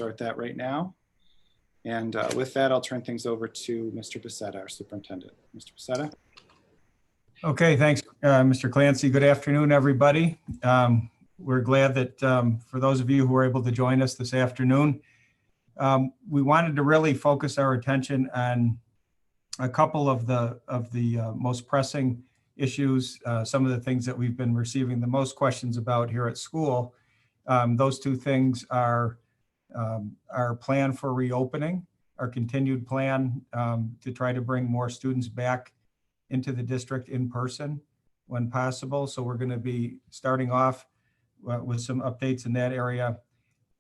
start that right now. And with that, I'll turn things over to Mr. Becerra, our superintendent. Mr. Becerra. Okay, thanks, Mr. Clancy. Good afternoon, everybody. We're glad that for those of you who were able to join us this afternoon, we wanted to really focus our attention on a couple of the most pressing issues, some of the things that we've been receiving the most questions about here at school. Those two things are our plan for reopening, our continued plan to try to bring more students back into the district in person when possible. So we're going to be starting off with some updates in that area.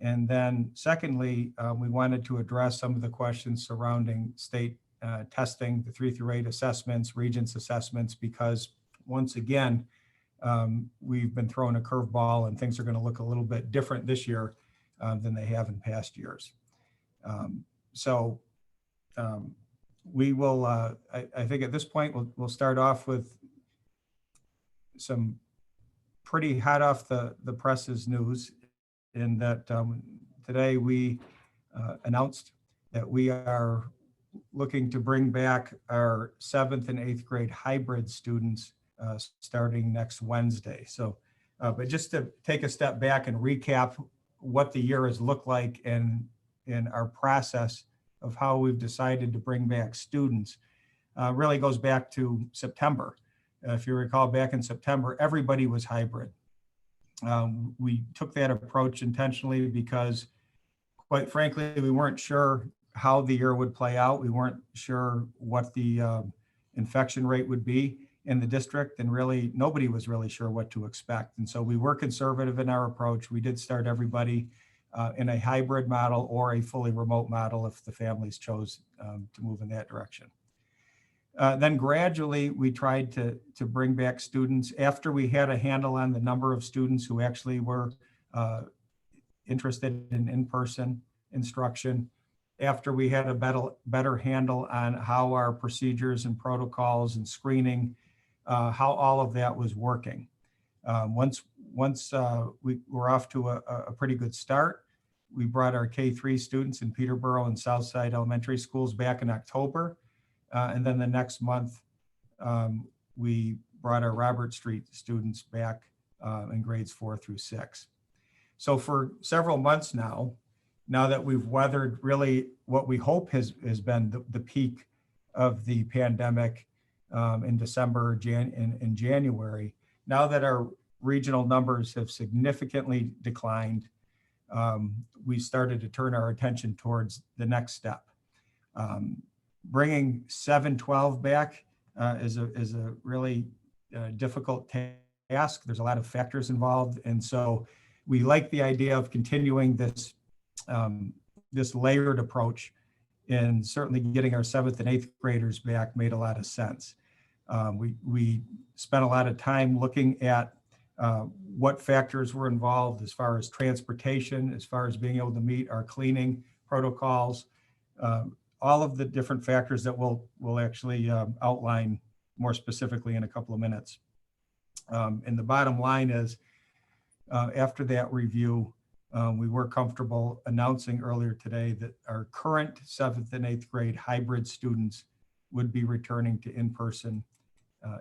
And then secondly, we wanted to address some of the questions surrounding state testing, the 3 through 8 assessments, Regents assessments, because once again, we've been thrown a curveball and things are going to look a little bit different this year than they have in past years. We will, I think at this point, we'll start off with some pretty hot off the presses news in that today we announced that we are looking to bring back our 7th and 8th grade hybrid students starting next Wednesday. So, but just to take a step back and recap what the year has looked like and in our process of how we've decided to bring back students really goes back to September. If you recall, back in September, everybody was hybrid. We took that approach intentionally because, quite frankly, we weren't sure how the year would play out. We weren't sure what the infection rate would be in the district, and really nobody was really sure what to expect. And so we were conservative in our approach. We did start everybody in a hybrid model or a fully remote model if the families chose to move in that direction. Then gradually we tried to bring back students after we had a handle on the number of students who actually were interested in in-person instruction, after we had a better handle on how our procedures and protocols and screening, how all of that was working. Once we were off to a pretty good start, we brought our K-3 students in Peterborough and Southside elementary schools back in October. And then the next month, we brought our Robert Street students back in grades 4 through 6. So for several months now that we've weathered really what we hope has been the peak of the pandemic in December and January, now that our regional numbers have significantly declined, we started to turn our attention towards the next step. Bringing 7-12 back is a really difficult task. There's a lot of factors involved. And so we like the idea of continuing this layered approach, and certainly getting our 7th and 8th graders back made a lot of sense. We spent a lot of time looking at what factors were involved as far as transportation, as far as being able to meet our cleaning protocols, all of the different factors that we'll actually outline more specifically in a couple of minutes. And the bottom line is, after that review, we were comfortable announcing earlier today that our current 7th and 8th grade hybrid students would be returning to in-person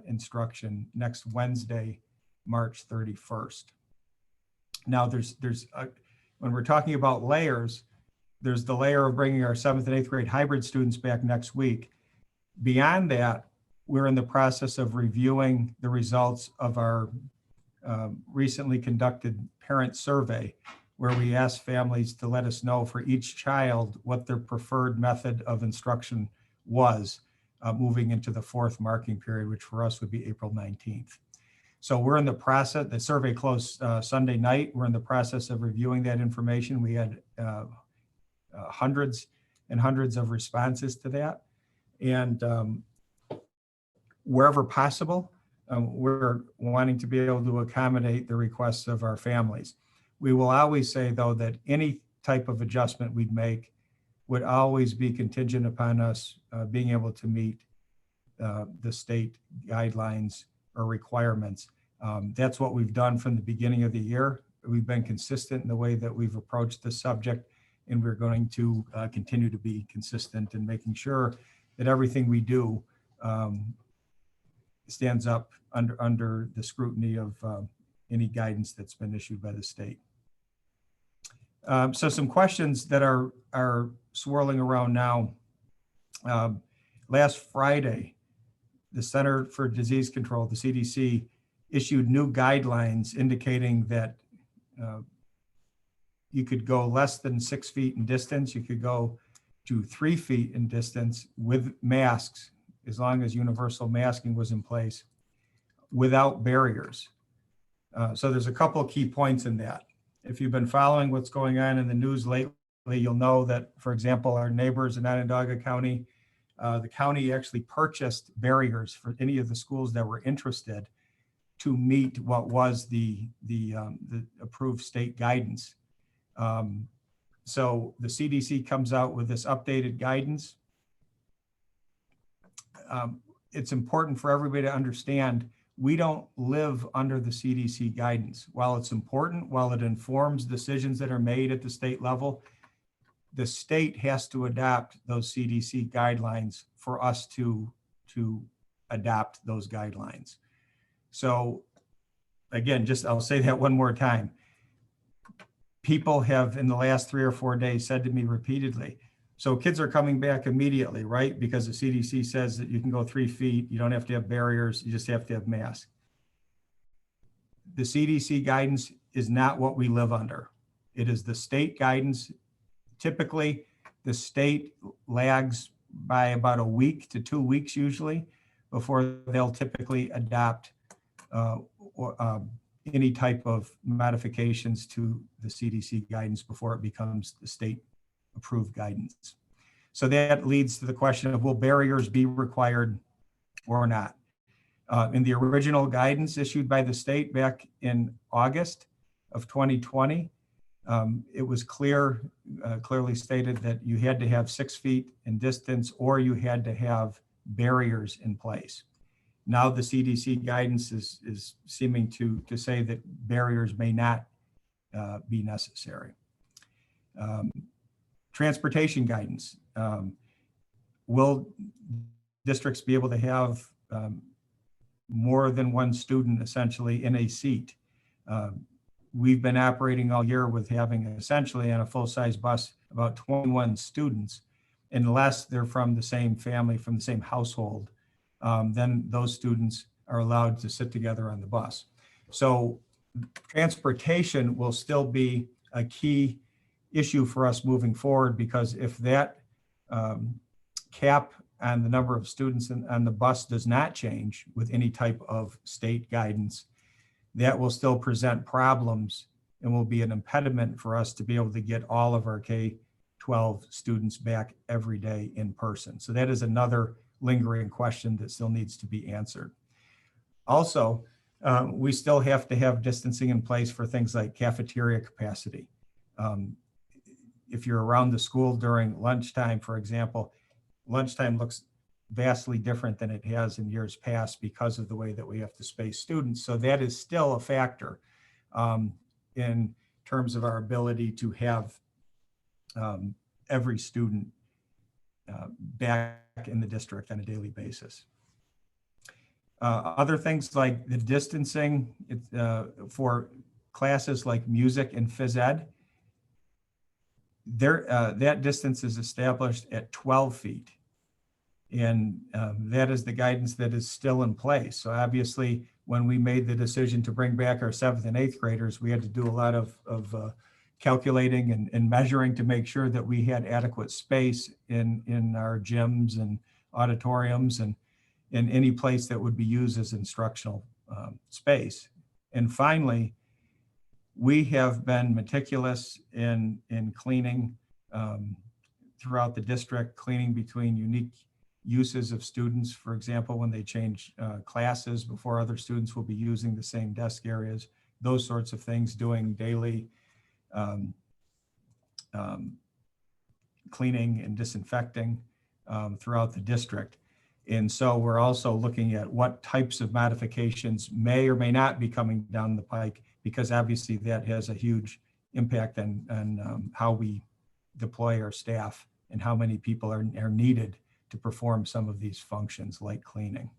instruction next Wednesday, March 31st. Now when we're talking about layers, there's the layer of bringing our 7th and 8th grade hybrid students back next week. Beyond that, we're in the process of reviewing the results of our recently conducted parent survey, where we asked families to let us know for each child what their preferred method of instruction was moving into the 4th marking period, which for us would be April 19th. So we're in the process, the survey closed Sunday night. We're in the process of reviewing that information. We had hundreds and hundreds of responses to that. And wherever possible, we're wanting to be able to accommodate the requests of our families. We will always say, though, that any type of adjustment we'd make would always be contingent upon us being able to meet the state guidelines or requirements. That's what we've done from the beginning of the year. We've been consistent in the way that we've approached the subject, and we're going to continue to be consistent in making sure that everything we do stands up under the scrutiny of any guidance that's been issued by the state. So some questions that are swirling around now. Last Friday, the Center for Disease Control, the CDC, issued new guidelines indicating that you could go less than 6 feet in distance. You could go to 3 feet in distance with masks, as long as universal masking was in place, without barriers. So there's a couple of key points in that. If you've been following what's going on in the news lately, you'll know that, for example, our neighbors in Onondaga County, the county actually purchased barriers for any of the schools that were interested to meet what was the approved state guidance. So the CDC comes out with this updated guidance. It's important for everybody to understand we don't live under the CDC guidance. While it's important, while it informs decisions that are made at the state level, the state has to adopt those CDC guidelines for us to adopt those guidelines. So again, I'll say that one more time. People have in the last 3 or 4 days said to me repeatedly, so kids are coming back immediately, right? Because the CDC says that you can go 3 feet, you don't have to have barriers, you just have to have masks. The CDC guidance is not what we live under. It is the state guidance. Typically, the state lags by about a week to 2 weeks usually before they'll typically adopt any type of modifications to the CDC guidance before it becomes the state approved guidance. So that leads to the question of, will barriers be required or not? In the original guidance issued by the state back in August of 2020, it was clearly stated that you had to have 6 feet in distance or you had to have barriers in place. Now the CDC guidance is seeming to say that barriers may not be necessary. Transportation guidance. Will districts be able to have more than one student essentially in a seat? We've been operating all year with having essentially on a full-size bus about 21 students, unless they're from the same family, from the same household. Then those students are allowed to sit together on the bus. So transportation will still be a key issue for us moving forward, because if that cap on the number of students on the bus does not change with any type of state guidance, that will still present problems and will be an impediment for us to be able to get all of our K-12 students back every day in person. So that is another lingering question that still needs to be answered. Also, we still have to have distancing in place for things like cafeteria capacity. If you're around the school during lunchtime, for example, lunchtime looks vastly different than it has in years past because of the way that we have to space students. So that is still a factor in terms of our ability to have every student back in the district on a daily basis. Other things like the distancing for classes like music and phys ed, that distance is established at 12 feet. And that is the guidance that is still in place. So obviously, when we made the decision to bring back our 7th and 8th graders, we had to do a lot of calculating and measuring to make sure that we had adequate space in our gyms and auditoriums and in any place that would be used as instructional space. And finally, we have been meticulous in cleaning throughout the district, cleaning between unique uses of students. For example, when they change classes before other students will be using the same desk areas, those sorts of things, doing daily cleaning and disinfecting throughout the district. And so we're also looking at what types of modifications may or may not be coming down the pike, because obviously that has a huge impact on how we deploy our staff and how many people are needed to perform some of these functions like cleaning.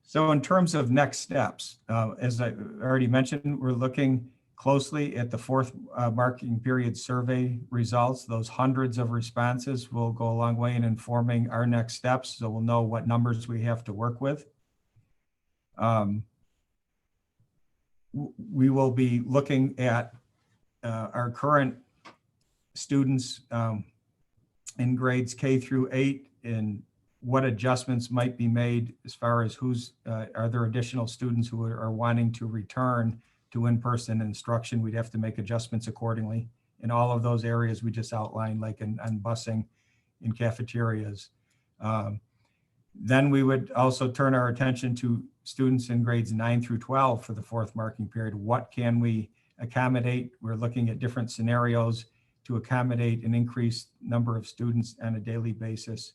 So in terms of next steps, as I already mentioned, we're looking closely at the fourth marking period survey results. Those hundreds of responses will go a long way in informing our next steps, so we'll know what numbers we have to work with. We will be looking at our current students in grades K through 8 and what adjustments might be made as far as are there additional students who are wanting to return to in-person instruction. We'd have to make adjustments accordingly in all of those areas we just outlined, like on busing, in cafeterias. Then we would also turn our attention to students in grades 9 through 12 for the fourth marking period. What can we accommodate? We're looking at different scenarios to accommodate an increased number of students on a daily basis,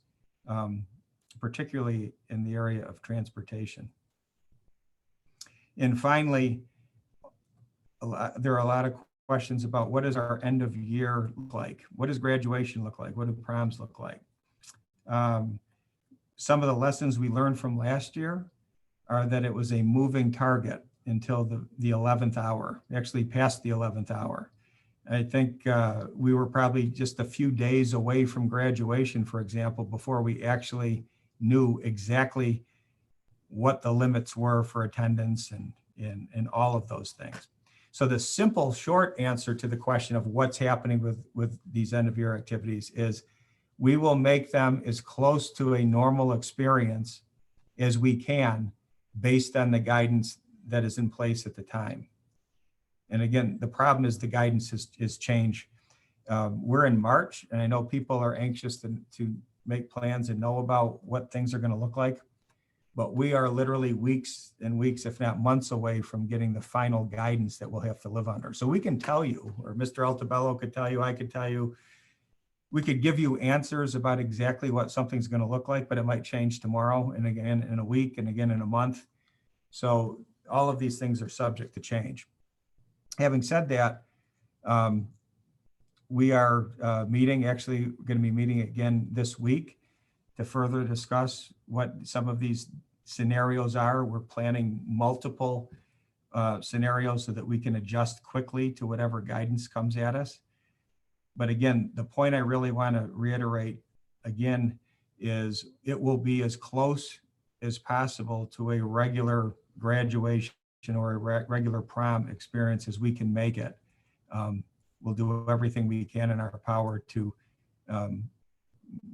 particularly in the area of transportation. And finally, there are a lot of questions about what does our end of year look like? What does graduation look like? What do proms look like? Some of the lessons we learned from last year are that it was a moving target until the 11th hour, actually past the 11th hour. I think we were probably just a few days away from graduation, for example, before we actually knew exactly what the limits were for attendance and all of those things. So the simple short answer to the question of what's happening with these end of year activities is we will make them as close to a normal experience as we can based on the guidance that is in place at the time. And again, the problem is the guidance has changed. We're in March, and I know people are anxious to make plans and know about what things are going to look like. But we are literally weeks and weeks, if not months away from getting the final guidance that we'll have to live under. So we can tell you, or Mr. Altabello could tell you, I could tell you, we could give you answers about exactly what something's going to look like, but it might change tomorrow and again in a week and again in a month. So all of these things are subject to change. Having said that, we are meeting, actually going to be meeting again this week to further discuss what some of these scenarios are. We're planning multiple scenarios so that we can adjust quickly to whatever guidance comes at us. But again, the point I really want to reiterate again is it will be as close as possible to a regular graduation or a regular prom experience as we can make it. We'll do everything we can in our power to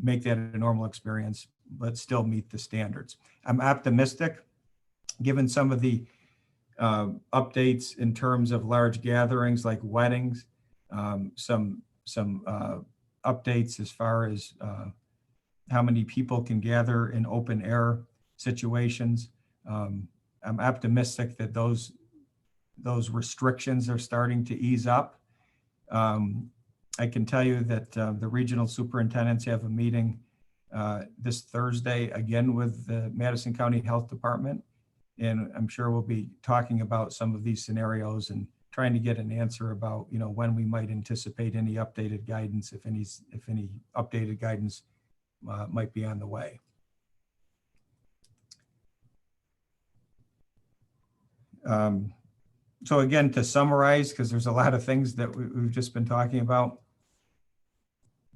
make that a normal experience, but still meet the standards. I'm optimistic, given some of the updates in terms of large gatherings like weddings, some updates as far as how many people can gather in open air situations. I'm optimistic that those restrictions are starting to ease up. I can tell you that the regional superintendents have a meeting this Thursday again with the Madison County Health Department. And I'm sure we'll be talking about some of these scenarios and trying to get an answer about, when we might anticipate any updated guidance, if any updated guidance might be on the way. So again, to summarize, because there's a lot of things that we've just been talking about,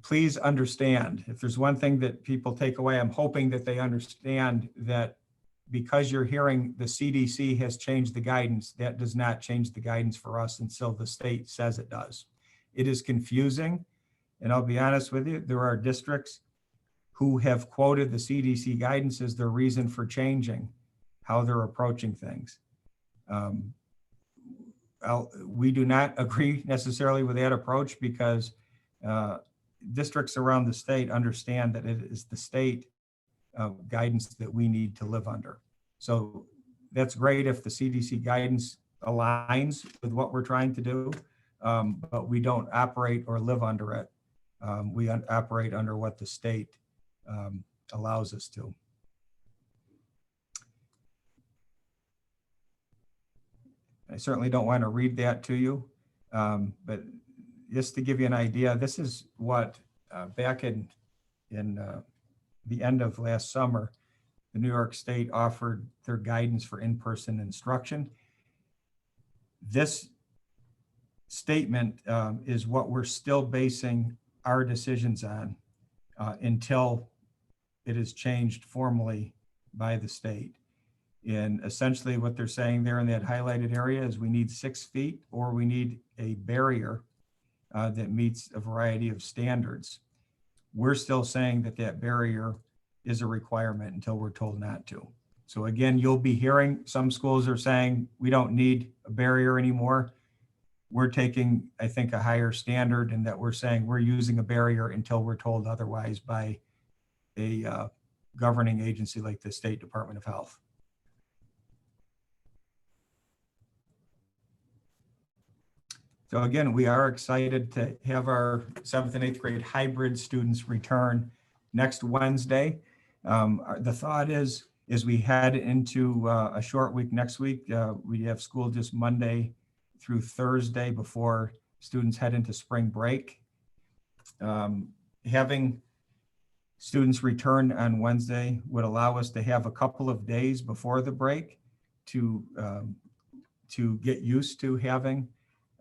please understand, if there's one thing that people take away, I'm hoping that they understand that because you're hearing the CDC has changed the guidance, that does not change the guidance for us until the state says it does. It is confusing, and I'll be honest with you, there are districts who have quoted the CDC guidance as their reason for changing how they're approaching things. We do not agree necessarily with that approach because districts around the state understand that it is the state guidance that we need to live under. So that's great if the CDC guidance aligns with what we're trying to do, but we don't operate or live under it. We operate under what the state allows us to. certainly don't want to read that to you, but just to give you an idea, this is what back in the end of last summer, the New York State offered their guidance for in-person instruction. This statement is what we're still basing our decisions on until it is changed formally by the state. And essentially what they're saying there in that highlighted area is we need 6 feet or we need a barrier that meets a variety of standards. We're still saying that that barrier is a requirement until we're told not to. So again, you'll be hearing some schools are saying we don't need a barrier anymore. We're taking, I think, a higher standard in that we're saying we're using a barrier until we're told otherwise by a governing agency like the State Department of Health. So again, we are excited to have our 7th and 8th grade hybrid students return next Wednesday. The thought is, as we head into a short week next week, we have school just Monday through Thursday before students head into spring break. Having students return on Wednesday would allow us to have a couple of days before the break to get used to having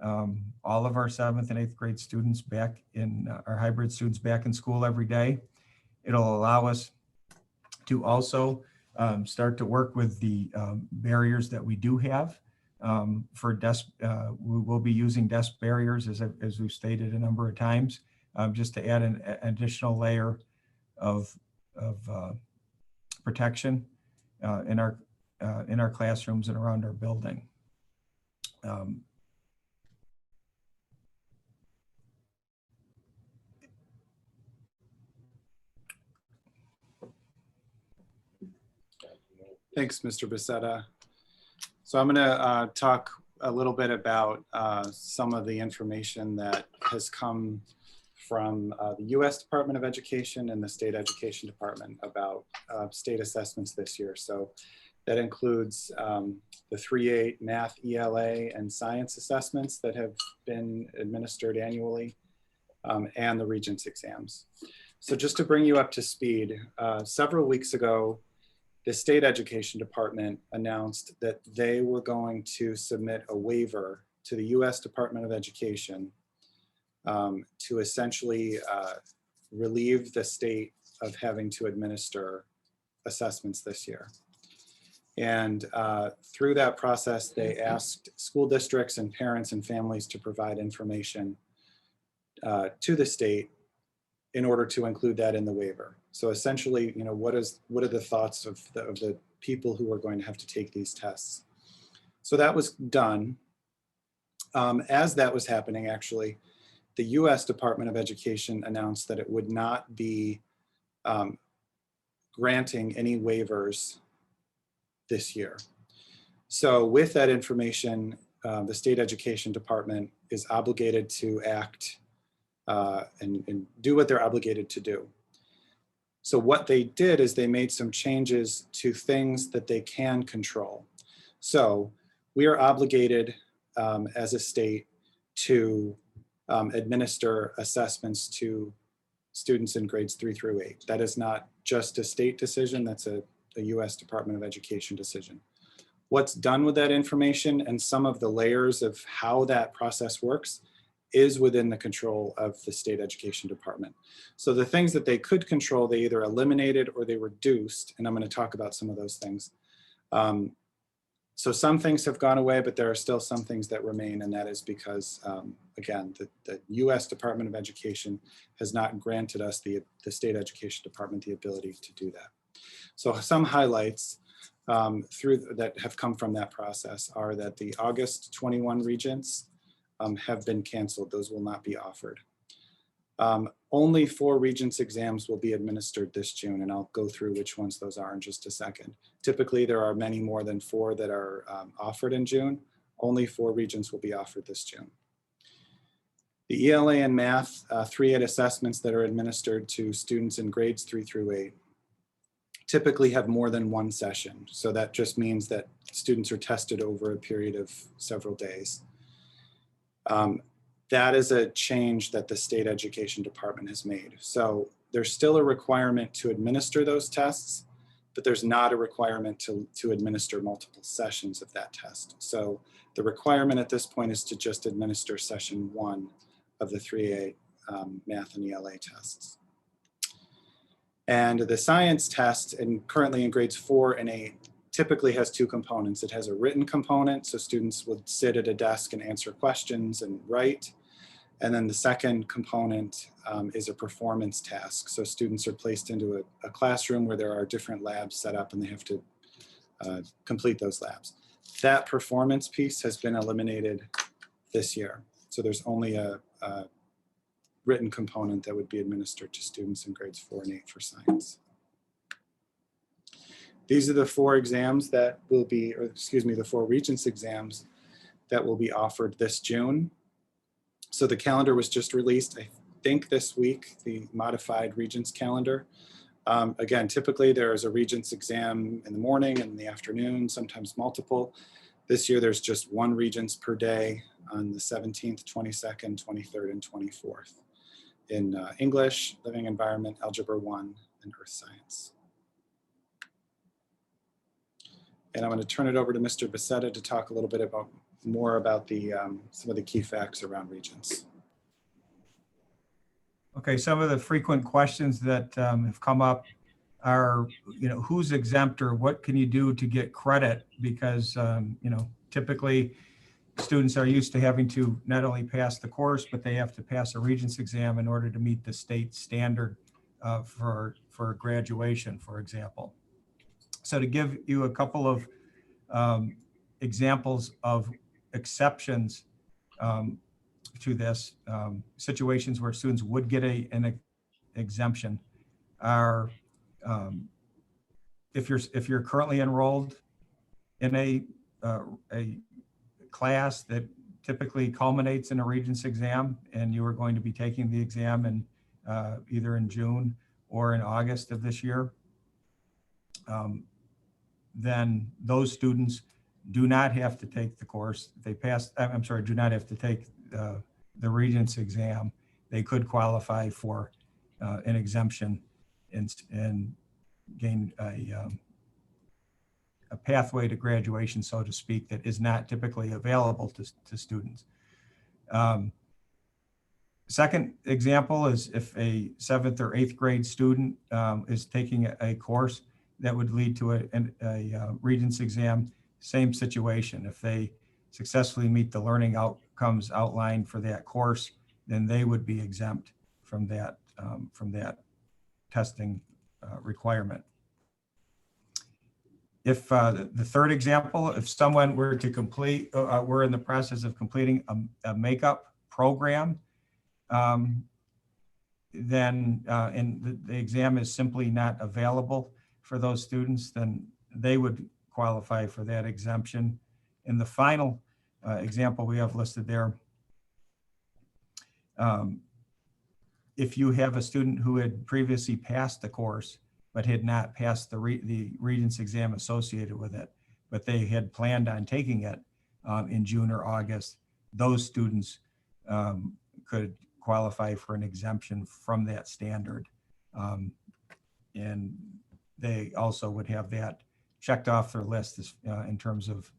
all of our 7th and 8th grade students back in, our hybrid students back in school every day. It'll allow us to also start to work with the barriers that we do have for desk. We will be using desk barriers as we've stated a number of times, just to add an additional layer of protection in our classrooms and around our building. Thanks, Mr. Becerra. So I'm going to talk a little bit about some of the information that has come from the U.S. Department of Education and the State Education Department about state assessments this year. So that includes the 3-8 math, ELA, and science assessments that have been administered annually, and the Regents exams. So just to bring you up to speed, several weeks ago, the State Education Department announced that they were going to submit a waiver to the U.S. Department of Education to essentially relieve the state of having to administer assessments this year. And through that process, they asked school districts and parents and families to provide information to the state in order to include that in the waiver. So essentially, you know, what are the thoughts of the people who are going to have to take these tests? So that was done. As that was happening, actually, the U.S. Department of Education announced that it would not be granting any waivers this year. So with that information, the State Education Department is obligated to act and do what they're obligated to do. So what they did is they made some changes to things that they can control. So we are obligated as a state to administer assessments to students in grades 3 through 8. That is not just a state decision, that's a U.S. Department of Education decision. What's done with that information and some of the layers of how that process works is within the control of the State Education Department. So the things that they could control, they either eliminated or they reduced, and I'm going to talk about some of those things. So some things have gone away, but there are still some things that remain, and that is because, again, the U.S. Department of Education has not granted us, the State Education Department, the ability to do that. So some highlights that have come from that process are that the August 21 Regents have been canceled. Those will not be offered. Only 4 Regents exams will be administered this June, and I'll go through which ones those are in just a second. Typically, there are many more than 4 that are offered in June. Only 4 Regents will be offered this June. The ELA and math 3-8 assessments that are administered to students in grades 3 through 8. typically have more than one session. So that just means that students are tested over a period of several days. That is a change that the state education department has made. So there's still a requirement to administer those tests, but there's not a requirement to administer multiple sessions of that test. So the requirement at this point is to just administer session 1 of the 3A math and ELA tests. And the science test, and currently in grades 4 and 8, typically has 2 components. It has a written component, so students would sit at a desk and answer questions and write. And then the second component is a performance task. So students are placed into a classroom where there are different labs set up and they have to complete those labs. That performance piece has been eliminated this year. So there's only a written component that would be administered to students in grades 4 and 8 for science. These are the 4 exams that will be, or excuse me, the 4 Regents exams that will be offered this June. So the calendar was just released, I think this week, the modified Regents calendar. Again, typically there is a Regents exam in the morning and in the afternoon, sometimes multiple. This year there's just 1 Regents per day on the 17th, 22nd, 23rd, and 24th in English, Living Environment, Algebra 1, and Earth Science. And I'm going to turn it over to Mr. Becerra to talk a little bit more about the some of the key facts around Regents. Okay, some of the frequent questions that have come up are, who's exempt or what can you do to get credit? Because, typically students are used to having to not only pass the course, but they have to pass a Regents exam in order to meet the state standard for graduation, for example. So to give you a couple of examples of exceptions to this, situations where students would get an exemption are if you're currently enrolled in a class that typically culminates in a Regents exam, and you are going to be taking the exam in either in June or in August of this year, then those students do not have to take the course. They pass, I'm sorry, do not have to take the Regents exam. They could qualify for an exemption and gain a pathway to graduation, so to speak, that is not typically available to students. Second example is if a 7th or 8th grade student is taking a course that would lead to a Regents exam, same situation. If they successfully meet the learning outcomes outlined for that course, then they would be exempt from that testing requirement. If the third example, if someone were to complete, we're in the process of completing a makeup program, then and the exam is simply not available for those students, then they would qualify for that exemption. And the final example we have listed there, if you have a student who had previously passed the course but had not passed the Regents exam associated with it, but they had planned on taking it in June or August, those students could qualify for an exemption from that standard. And they also would have that checked off their list in terms of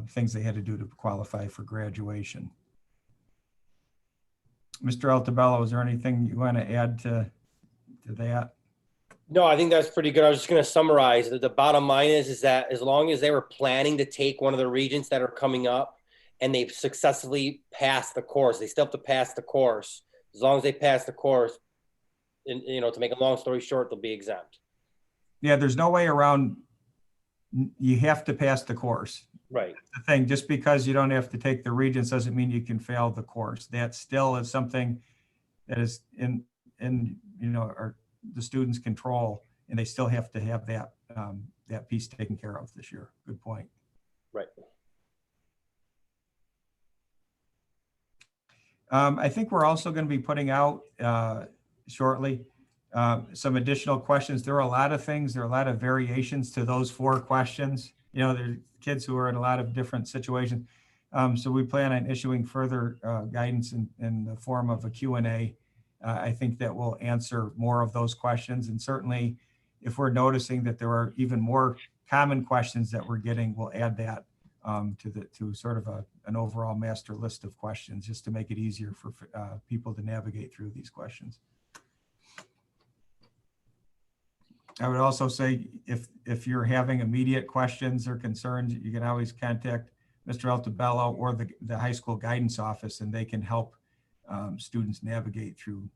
things they had to do to qualify for graduation. Mr. Altabello, is there anything you want to add to that? No, I think that's pretty good. I was just going to summarize that the bottom line is that as long as they were planning to take one of the Regents that are coming up and they've successfully passed the course, they still have to pass the course. As long as they pass the course, and to make a long story short, they'll be exempt. Yeah, there's no way around. You have to pass the course. Right. The thing, just because you don't have to take the Regents doesn't mean you can fail the course. That still is something that is in the students' control, and they still have to have that that piece taken care of this year. Good point. Right. I think we're also going to be putting out shortly some additional questions. There are a lot of things, there are a lot of variations to those 4 questions. You know, there are kids who are in a lot of different situations. So we plan on issuing further guidance in the form of a Q&A. I think that will answer more of those questions. And certainly if we're noticing that there are even more common questions that we're getting, we'll add that to sort of an overall master list of questions, just to make it easier for people to navigate through these questions. I would also say if you're having immediate questions or concerns, you can always contact Mr. Altabello or the high school guidance office, and they can help students navigate through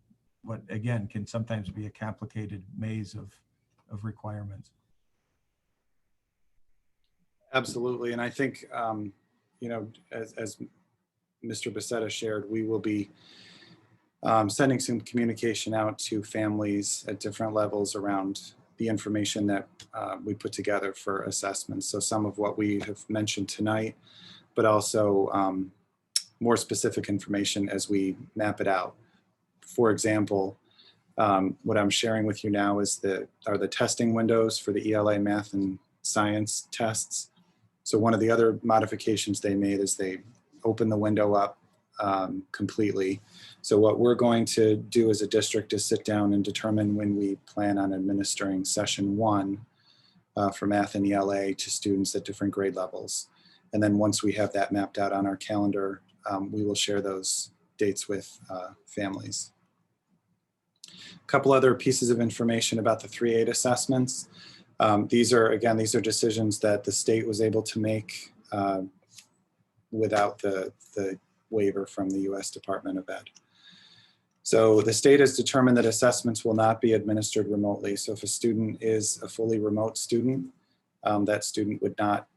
what, again, can sometimes be a complicated maze of requirements. Absolutely. And I think, you know, as Mr. Becerra shared, we will be sending some communication out to families at different levels around the information that we put together for assessments. So some of what we have mentioned tonight, but also more specific information as we map it out. For example, what I'm sharing with you now are the testing windows for the ELA math and science tests. So one of the other modifications they made is they opened the window up completely. So what we're going to do as a district is sit down and determine when we plan on administering session 1 for math and ELA to students at different grade levels. And then once we have that mapped out on our calendar, we will share those dates with families. A couple other pieces of information about the 3-8 assessments. These are decisions that the state was able to make without the waiver from the U.S. Department of Ed. So the state has determined that assessments will not be administered remotely. So if a student is a fully remote student, that student would not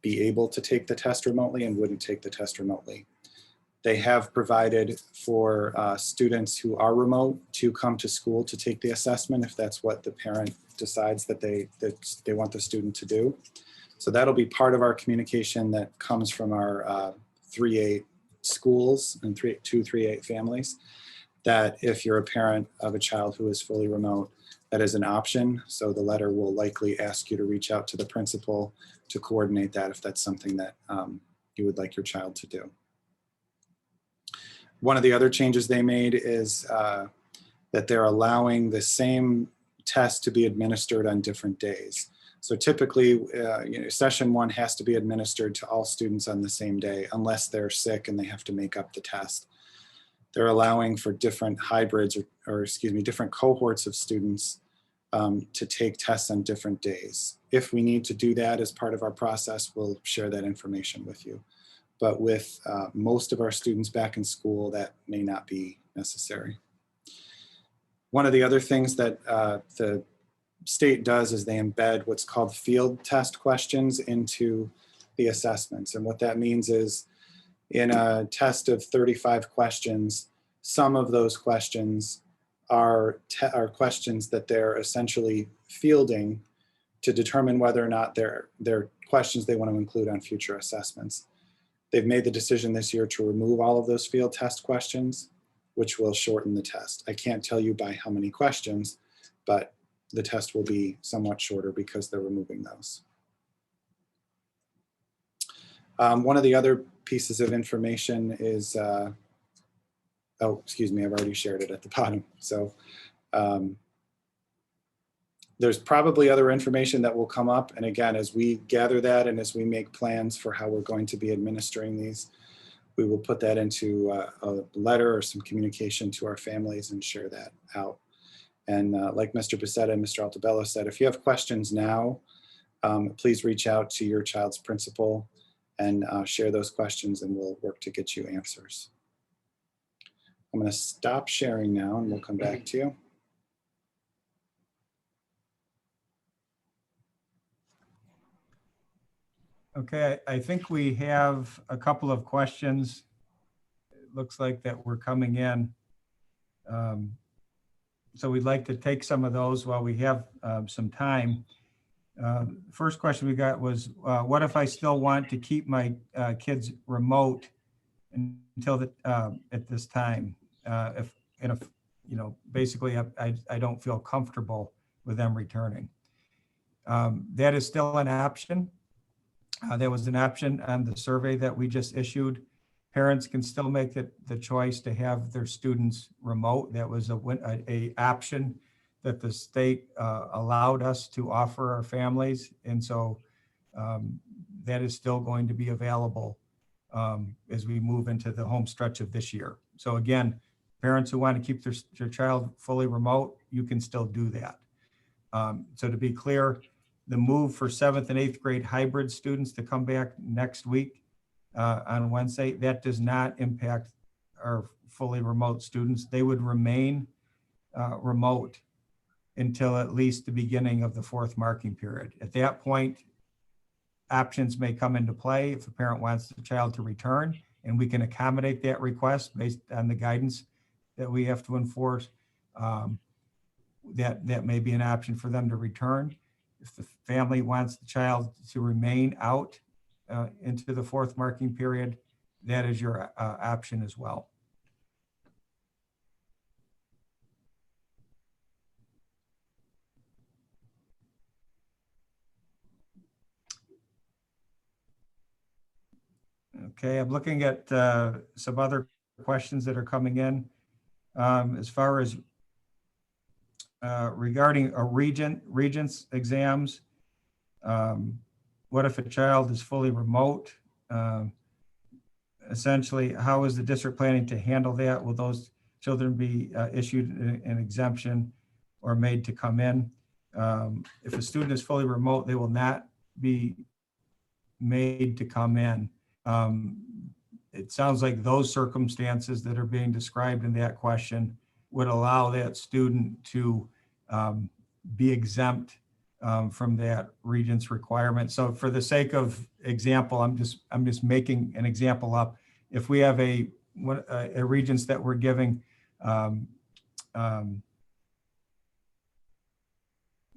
be able to take the test remotely and wouldn't take the test remotely. They have provided for students who are remote to come to school to take the assessment if that's what the parent decides that they want the student to do. So that'll be part of our communication that comes from our 3-8 schools and 2-3-8 families, that if you're a parent of a child who is fully remote, that is an option. So the letter will likely ask you to reach out to the principal to coordinate that if that's something that you would like your child to do. One of the other changes they made is that they're allowing the same test to be administered on different days. So typically, you know, session 1 has to be administered to all students on the same day unless they're sick and they have to make up the test. They're allowing for different hybrids or excuse me, different cohorts of students to take tests on different days. If we need to do that as part of our process, we'll share that information with you. But with most of our students back in school, that may not be necessary. One of the other things that the state does is they embed what's called field test questions into the assessments. And what that means is in a test of 35 questions, some of those questions are questions that they're essentially fielding to determine whether or not they're questions they want to include on future assessments. They've made the decision this year to remove all of those field test questions, which will shorten the test. I can't tell you by how many questions, but the test will be somewhat shorter because they're removing those. One of the other pieces of information is, oh, excuse me, I've already shared it at the bottom. So there's probably other information that will come up. And again, as we gather that and as we make plans for how we're going to be administering these, we will put that into a letter or some communication to our families and share that out. And like Mr. Becerra and Mr. Altabello said, if you have questions now, please reach out to your child's principal and share those questions and we'll work to get you answers. I'm going to stop sharing now and we'll come back to you. Okay, I think we have a couple of questions. It looks like that we're coming in. So we'd like to take some of those while we have some time. First question we got was, what if I still want to keep my kids remote until at this time? If basically I don't feel comfortable with them returning. That is still an option. There was an option on the survey that we just issued. Parents can still make the choice to have their students remote. That was a option that the state allowed us to offer our families. And so that is still going to be available as we move into the home stretch of this year. So again, parents who want to keep their child fully remote, you can still do that. So to be clear, the move for 7th and 8th grade hybrid students to come back next week on Wednesday, that does not impact our fully remote students. They would remain remote until at least the beginning of the 4th marking period. At that point, options may come into play if a parent wants the child to return, and we can accommodate that request based on the guidance that we have to enforce. That may be an option for them to return. If the family wants the child to remain out into the 4th marking period, that is your option as well. Okay, I'm looking at some other questions that are coming in. As far as regarding a Regents exams, what if a child is fully remote? Essentially, how is the district planning to handle that? Will those children be issued an exemption or made to come in? If a student is fully remote, they will not be made to come in. It sounds like those circumstances that are being described in that question would allow that student to be exempt from that Regents requirement. So for the sake of example, I'm just making an example up. If we have a Regents that we're giving that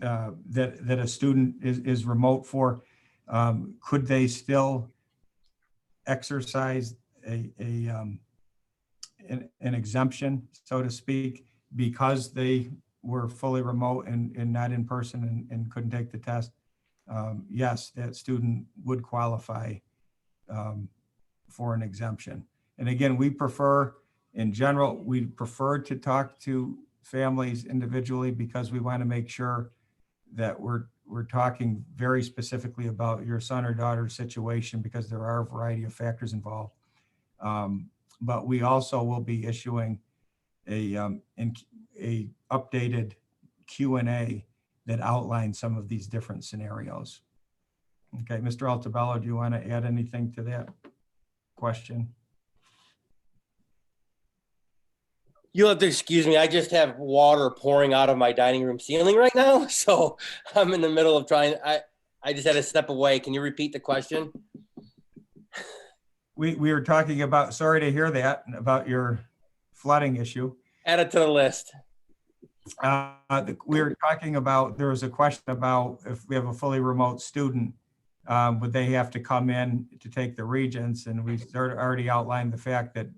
a student is remote for, could they still exercise an exemption, so to speak, because they were fully remote and not in person and couldn't take the test? Yes, that student would qualify for an exemption. And again, we prefer, in general, we prefer to talk to families individually because we want to make sure that we're talking very specifically about your son or daughter's situation, because there are a variety of factors involved. But we also will be issuing a updated Q&A that outlines some of these different scenarios. Okay, Mr. Altabello, do you want to add anything to that question? You'll have to excuse me. I just have water pouring out of my dining room ceiling right now. So I'm in the middle of trying. I just had to step away. Can you repeat the question? We were talking about, sorry to hear that, about your flooding issue. Add it to the list. We were talking about, there was a question about if we have a fully remote student, would they have to come in to take the Regents? And we already outlined the fact that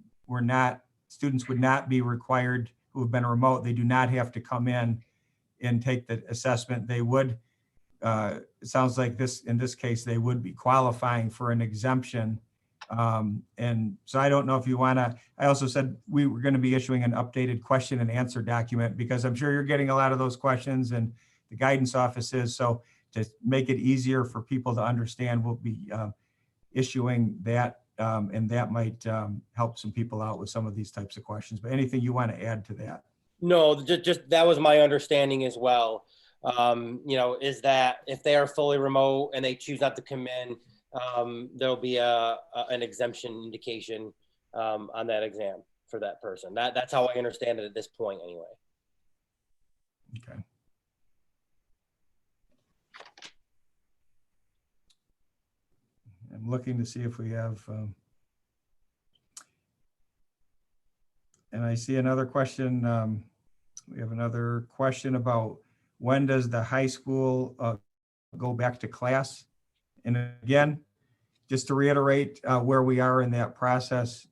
students would not be required who have been remote. They do not have to come in and take the assessment. They would, it sounds like in this case, they would be qualifying for an exemption. And so I don't know if you want to, I also said we were going to be issuing an updated question and answer document, because I'm sure you're getting a lot of those questions and the guidance office is. So to make it easier for people to understand, we'll be issuing that, and that might help some people out with some of these types of questions. But anything you want to add to that? No, just that was my understanding as well. Is that if they are fully remote and they choose not to come in, there'll be an exemption indication on that exam for that person. That's how I understand it at this point anyway. Okay. I'm looking to see if we have, and I see another question. We have another question about when does the high school go back to class? And again, just to reiterate where we are in that process,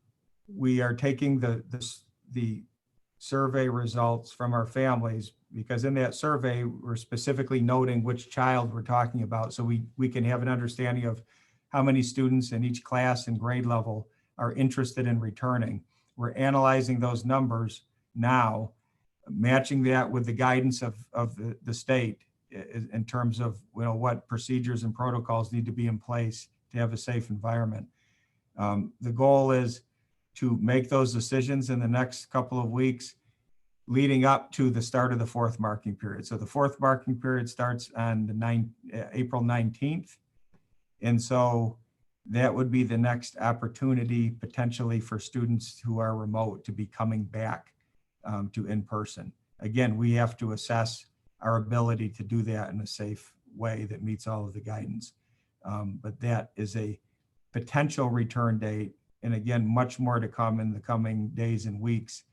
we are taking the survey results from our families, because in that survey, we're specifically noting which child we're talking about. So we can have an understanding of how many students in each class and grade level are interested in returning. We're analyzing those numbers now, matching that with the guidance of the state in terms of what procedures and protocols need to be in place to have a safe environment. The goal is to make those decisions in the next couple of weeks leading up to the start of the fourth marking period. So the fourth marking period starts on the April 19th. And so that would be the next opportunity potentially for students who are remote to be coming back to in-person. Again, we have to assess our ability to do that in a safe way that meets all of the guidance. But that is a potential return date. And again, much more to come in the coming days and weeks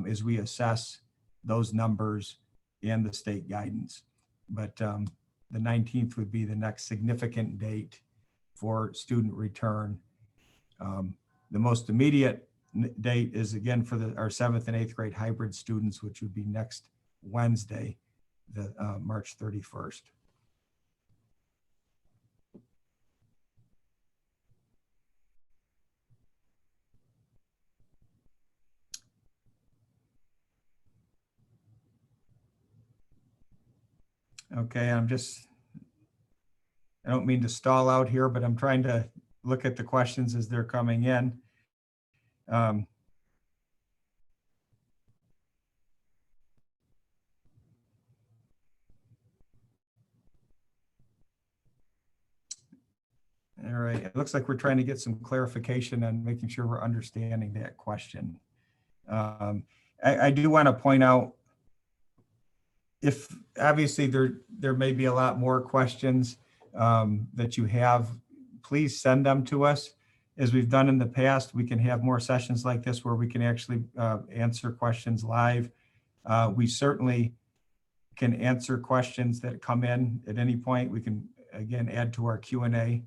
as we assess those numbers and the state guidance. But the 19th would be the next significant date for student return. The most immediate date is again for our 7th and 8th grade hybrid students, which would be next Wednesday, the March 31st. Okay, I don't mean to stall out here, but I'm trying to look at the questions as they're coming in. All right, it looks like we're trying to get some clarification on making sure we're understanding that question. I do want to point out, if obviously there may be a lot more questions that you have, please send them to us. As we've done in the past, we can have more sessions like this where we can actually answer questions live. We certainly can answer questions that come in at any point. We can, again, add to our Q&A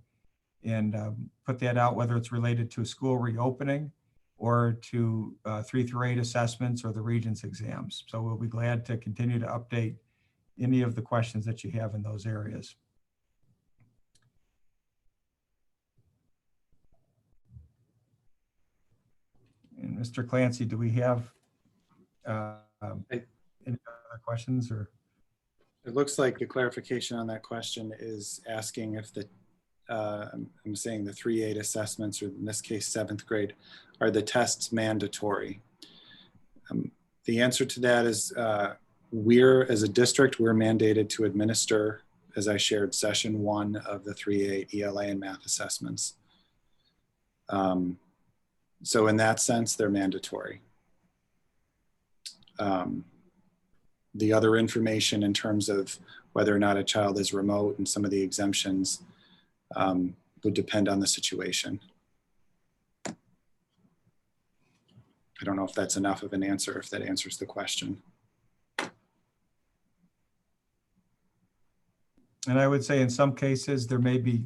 and put that out, whether it's related to school reopening or to 3 through 8 assessments or the Regents exams. So we'll be glad to continue to update any of the questions that you have in those areas. And Mr. Clancy, do we have any other questions? Or It looks like the clarification on that question is asking if I'm saying the 3-8 assessments, or in this case, 7th grade, are the tests mandatory? The answer to that is as a district, we're mandated to administer, as I shared, session 1 of the 3-8 ELA and math assessments. So in that sense, they're mandatory. The other information in terms of whether or not a child is remote and some of the exemptions would depend on the situation. I don't know if that's enough of an answer, if that answers the question. And I would say in some cases, there may be,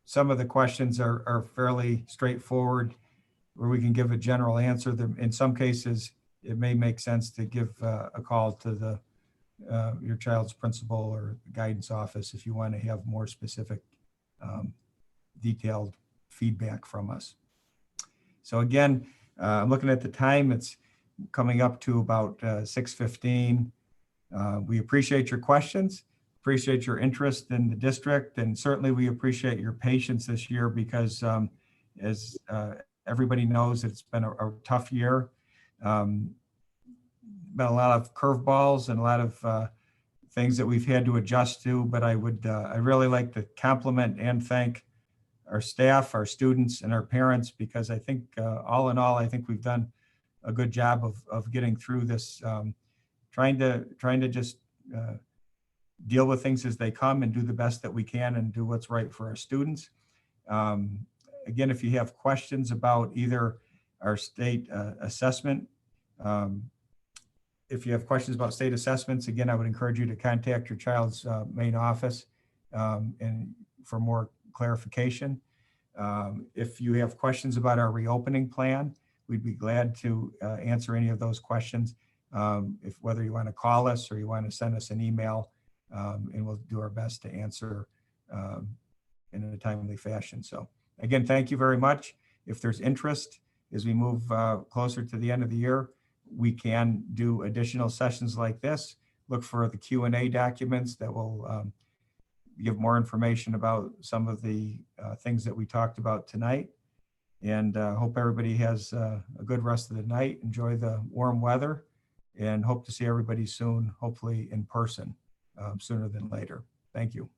some of the questions are fairly straightforward where we can give a general answer. In some cases, it may make sense to give a call to your child's principal or guidance office if you want to have more specific, detailed feedback from us. So again, I'm looking at the time. It's coming up to about 6:15. We appreciate your questions, appreciate your interest in the district, and certainly we appreciate your patience this year because as everybody knows, it's been a tough year. Been a lot of curveballs and a lot of things that we've had to adjust to, but I really like to compliment and thank our staff, our students, and our parents, because I think all in all, I think we've done a good job of getting through this, trying to just deal with things as they come and do the best that we can and do what's right for our students. Again, if you have questions about either our state assessment, if you have questions about state assessments, again, I would encourage you to contact your child's main office and for more clarification. If you have questions about our reopening plan, we'd be glad to answer any of those questions. If whether you want to call us or you want to send us an email, and we'll do our best to answer in a timely fashion. So again, thank you very much. If there's interest as we move closer to the end of the year, we can do additional sessions like this. Look for the Q&A documents that will give more information about some of the things that we talked about tonight. And hope everybody has a good rest of the night. Enjoy the warm weather, and hope to see everybody soon, hopefully in person, sooner than later. Thank you.